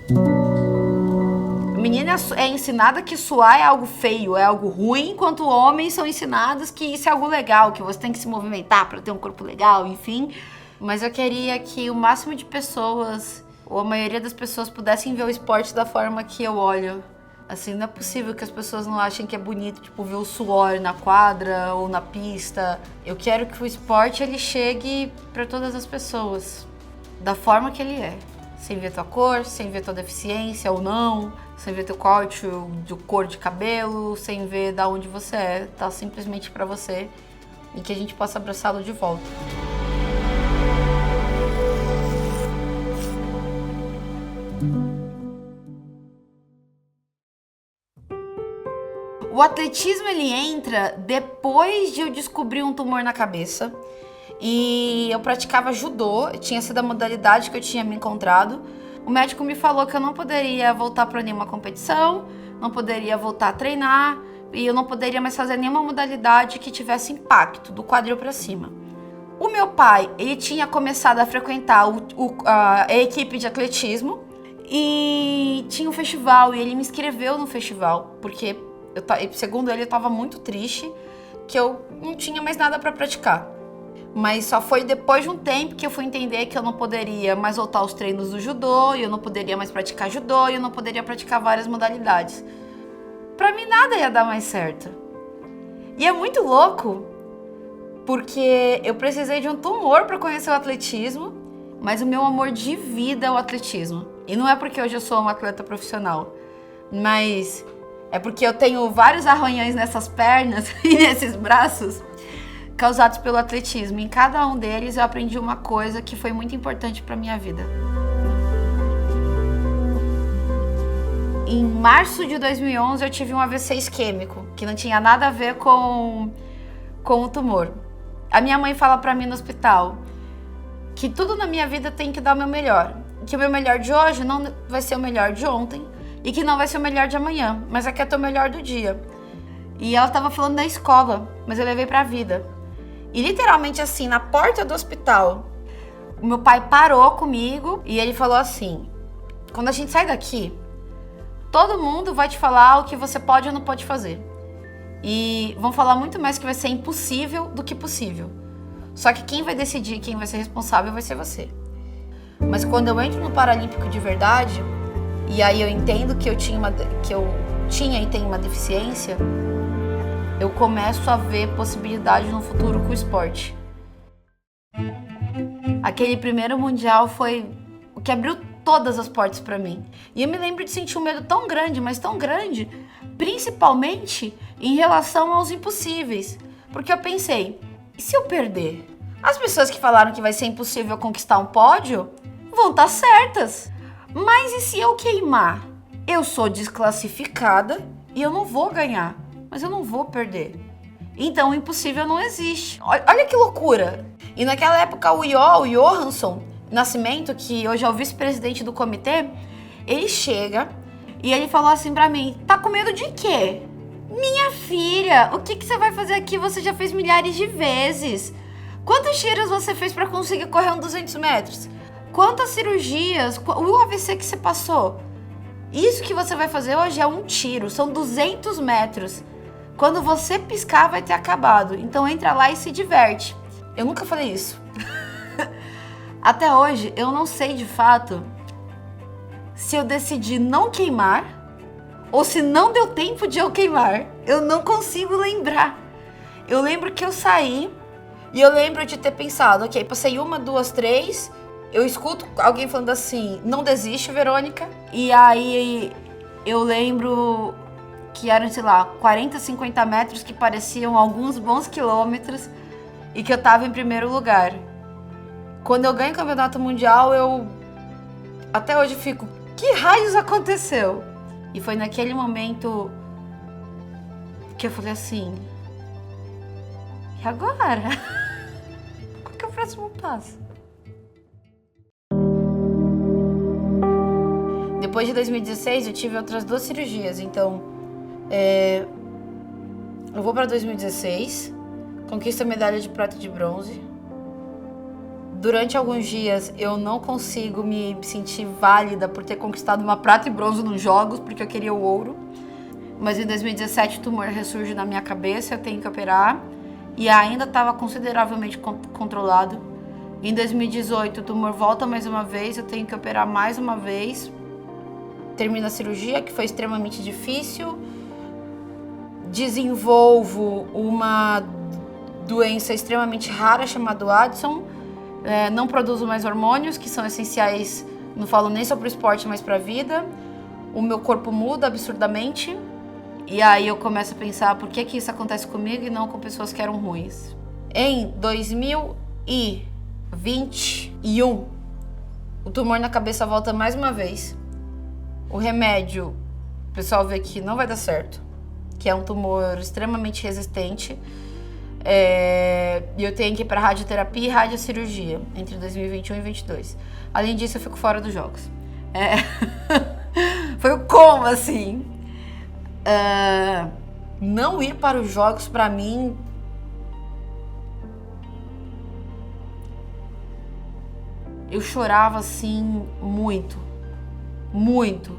A menina é ensinada que suar é algo feio, é algo ruim, enquanto homens são ensinados que isso é algo legal, que você tem que se movimentar para ter um corpo legal, enfim. Mas eu queria que o máximo de pessoas, ou a maioria das pessoas, pudessem ver o esporte da forma que eu olho. Assim, não é possível que as pessoas não achem que é bonito, tipo, ver o suor na quadra ou na pista. Eu quero que o esporte, ele chegue para todas as pessoas, da forma que ele é. Sem ver tua cor, sem ver tua deficiência ou não, sem ver teu corte, de cor de cabelo, sem ver da onde você é. Tá simplesmente para você e que a gente possa abraçá-lo de volta. O atletismo, ele entra depois de eu descobrir um tumor na cabeça. E eu praticava judô, tinha sido a modalidade que eu tinha me encontrado. O médico me falou que eu não poderia voltar para nenhuma competição, não poderia voltar a treinar e eu não poderia mais fazer nenhuma modalidade que tivesse impacto do quadril para cima. O meu pai, ele tinha começado a frequentar a equipe de atletismo e tinha um festival e ele me inscreveu no festival, porque segundo ele, eu estava muito triste, que eu não tinha mais nada para praticar. Mas só foi depois de um tempo que eu fui entender que eu não poderia mais voltar aos treinos do judô, e eu não poderia mais praticar judô, e eu não poderia praticar várias modalidades. Pra mim nada ia dar mais certo. E é muito louco, porque eu precisei de um tumor para conhecer o atletismo, mas o meu amor de vida é o atletismo. E não é porque hoje eu sou uma atleta profissional, mas é porque eu tenho vários arranhões nessas pernas e nesses braços causados pelo atletismo. Em cada um deles eu aprendi uma coisa que foi muito importante para minha vida. Em março de 2011 eu tive um AVC isquêmico, que não tinha nada a ver com o tumor. A minha mãe fala para mim no hospital que tudo na minha vida tem que dar o meu melhor. Que o meu melhor de hoje não vai ser o melhor de ontem e que não vai ser o melhor de amanhã, mas aqui é o melhor do dia. E ela estava falando da escola, mas eu levei para a vida. E literalmente assim, na porta do hospital, o meu pai parou comigo e ele falou assim: quando a gente sai daqui, todo mundo vai te falar o que você pode ou não pode fazer. E vão falar muito mais que vai ser impossível do que possível. Só que quem vai decidir, quem vai ser responsável vai ser você. Mas quando eu entro no Paralímpico de verdade, e aí eu entendo que eu tinha e tenho uma deficiência, eu começo a ver possibilidade no futuro com o esporte. Aquele primeiro mundial foi o que abriu todas as portas para mim. E eu me lembro de sentir um medo tão grande, mas tão grande, principalmente em relação aos impossíveis. Porque eu pensei, e se eu perder? As pessoas que falaram que vai ser impossível conquistar um pódio vão estar certas. Mas e se eu queimar? Eu sou desclassificada e eu não vou ganhar. Mas eu não vou perder. Então o impossível não existe. Olha que loucura. E naquela época o Johansson Nascimento, que hoje é o vice-presidente do comitê, ele chega e ele falou assim pra mim: tá com medo de quê? Minha filha, o que você vai fazer aqui? Você já fez milhares de vezes. Quantos tiros você fez pra conseguir correr 200 metros? Quantas cirurgias? O AVC que você passou? Isso que você vai fazer hoje é um tiro, são 200 metros. Quando você piscar, vai ter acabado. Então entra lá e se diverte. Eu nunca falei isso. Até hoje, eu não sei de fato se eu decidi não queimar ou se não deu tempo de eu queimar. Eu não consigo lembrar. Eu lembro que eu saí e eu lembro de ter pensado, ok, passei 1, 2, 3... Eu escuto alguém falando assim: não desiste, Verônica. E aí eu lembro que eram, sei lá, 40, 50 metros que pareciam alguns bons quilômetros e que eu tava em primeiro lugar. Quando eu ganho o campeonato mundial, eu até hoje fico: que raios aconteceu? E foi naquele momento que eu falei assim: e agora? Qual que é o próximo passo? Depois de 2016, eu tive outras 2 cirurgias, então eu vou para 2016, conquisto a medalha de prata e de bronze. Durante alguns dias eu não consigo me sentir válida por ter conquistado uma prata e bronze nos jogos, porque eu queria o ouro. Mas em 2017 o tumor ressurge na minha cabeça, eu tenho que operar. E ainda estava consideravelmente controlado. Em 2018 o tumor volta mais uma vez, eu tenho que operar mais uma vez. Termino a cirurgia, que foi extremamente difícil. Desenvolvo uma doença extremamente rara chamada Addison. Não produzo mais hormônios, que são essenciais, não falo nem só para o esporte, mas para a vida. O meu corpo muda absurdamente. E aí eu começo a pensar por que isso acontece comigo e não com pessoas que eram ruins. Em 2021, o tumor na cabeça volta mais uma vez. O remédio, o pessoal vê que não vai dar certo, que é um tumor extremamente resistente. E eu tenho que ir para radioterapia e radiocirurgia entre 2021 e 2022. Além disso, eu fico fora dos jogos. Foi o como, assim. Não ir para os jogos, para mim, eu chorava, assim, muito. Muito.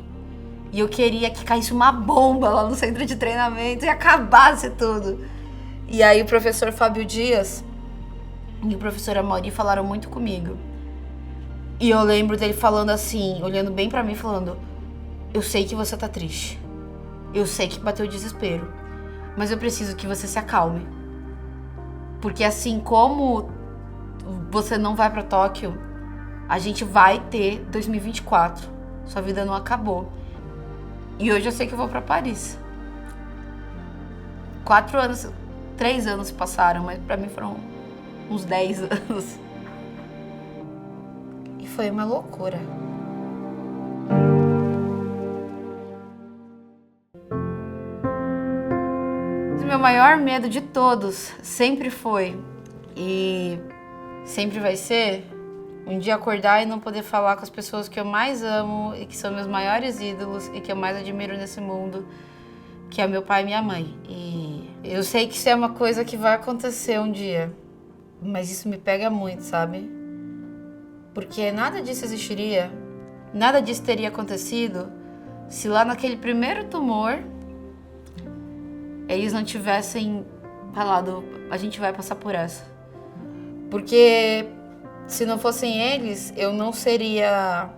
E eu queria que caísse uma bomba lá no centro de treinamento e acabasse tudo. E aí o professor Fábio Dias e o professor Amaury falaram muito comigo. E eu lembro dele falando assim, olhando bem pra mim, falando: eu sei que você tá triste. Eu sei que bateu o desespero. Mas eu preciso que você se acalme. Porque assim como você não vai pra Tóquio, a gente vai ter 2024. Sua vida não acabou. E hoje eu sei que eu vou pra Paris. 3 anos se passaram, mas pra mim foram uns 10 anos. E foi uma loucura. O meu maior medo de todos sempre foi, e sempre vai ser, um dia acordar e não poder falar com as pessoas que eu mais amo e que são meus maiores ídolos e que eu mais admiro nesse mundo, que é meu pai e minha mãe. E eu sei que isso é uma coisa que vai acontecer um dia, mas isso me pega muito, sabe? Porque nada disso existiria, nada disso teria acontecido se lá naquele primeiro tumor eles não tivessem falado: a gente vai passar por essa. Porque se não fossem eles, eu não seria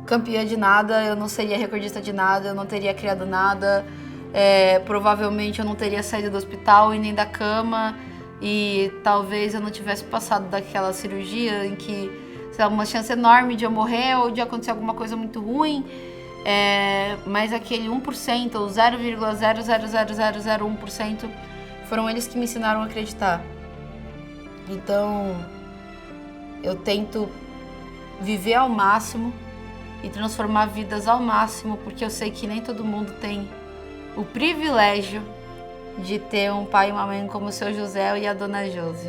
campeã de nada, eu não seria recordista de nada, eu não teria criado nada. Provavelmente eu não teria saído do hospital e nem da cama, e talvez eu não tivesse passado daquela cirurgia em que, sei lá, uma chance enorme de eu morrer ou de acontecer alguma coisa muito ruim, mas aquele 1% ou 0,00001% foram eles que me ensinaram a acreditar. Então eu tento viver ao máximo e transformar vidas ao máximo, porque eu sei que nem todo mundo tem o privilégio de ter um pai e uma mãe como o seu José e a dona Josi.